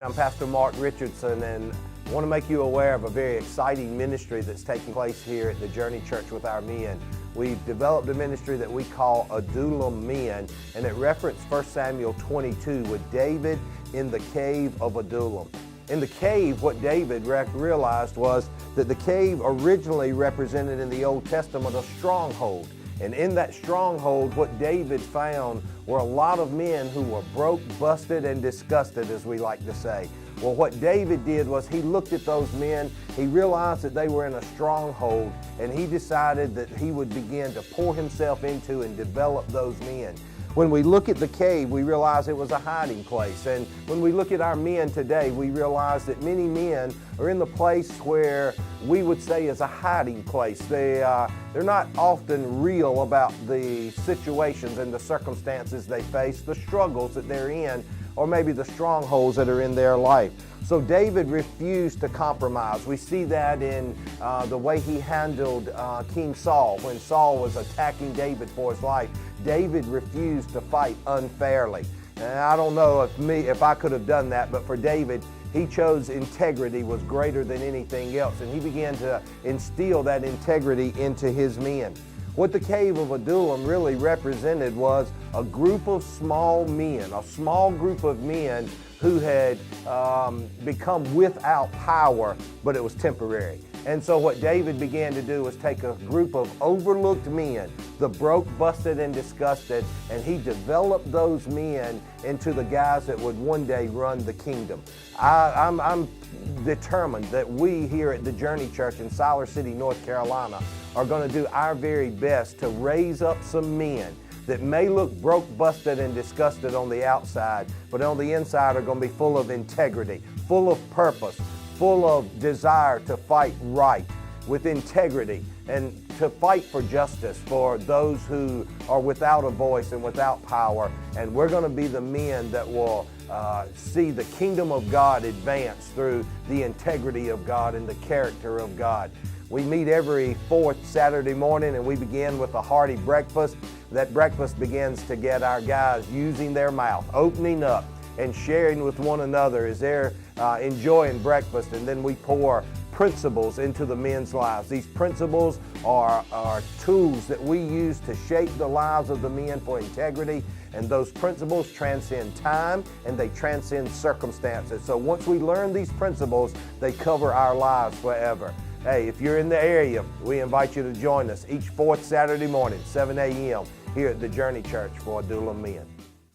I'm Pastor Mark Richardson, and I want to make you aware of a very exciting ministry that's taking place here at the Journey Church with our men. We've developed a ministry that we call Adullam Men, and it referenced 1 Samuel 22 with David in the cave of Adullam. In the cave, what David realized was that the cave originally represented in the Old Testament a stronghold. And in that stronghold, what David found were a lot of men who were broke, busted, and disgusted, as we like to say. Well, what David did was he looked at those men, he realized that they were in a stronghold, and he decided that he would begin to pour himself into and develop those men. When we look at the cave, we realize it was a hiding place. And when we look at our men today, we realize that many men are in the place where we would say is a hiding place. They're not often real about the situations and the circumstances they face, the struggles that they're in, or maybe the strongholds that are in their life. So David refused to compromise. We see that in the way he handled King Saul. When Saul was attacking David for his life, David refused to fight unfairly. And I don't know if I could have done that, but for David, he chose integrity was greater than anything else, and he began to instill that integrity into his men. What the cave of Adullam really represented was a group of small men, a small group of men who had become without power, but it was temporary. And so what David began to do was take a group of overlooked men, the broke, busted, and disgusted, and he developed those men into the guys that would one day run the kingdom. I'm determined that we here at the Journey Church in Siler City, North Carolina, are going to do our very best to raise up some men that may look broke, busted, and disgusted on the outside, but on the inside are going to be full of integrity, full of purpose, full of desire to fight right with integrity and to fight for justice for those who are without a voice and without power. And we're going to be the men that will see the kingdom of God advance through the integrity of God and the character of God. We meet every fourth Saturday morning, and we begin with a hearty breakfast. That breakfast begins to get our guys using their mouth, opening up, and sharing with one another as they're enjoying breakfast. And then we pour principles into the men's lives. These principles are tools that we use to shape the lives of the men for integrity. And those principles transcend time and they transcend circumstances. So once we learn these principles, they cover our lives forever. Hey, if you're in the area, we invite you to join us each fourth Saturday morning, 7 a.m. here at the Journey Church for Adullam Men.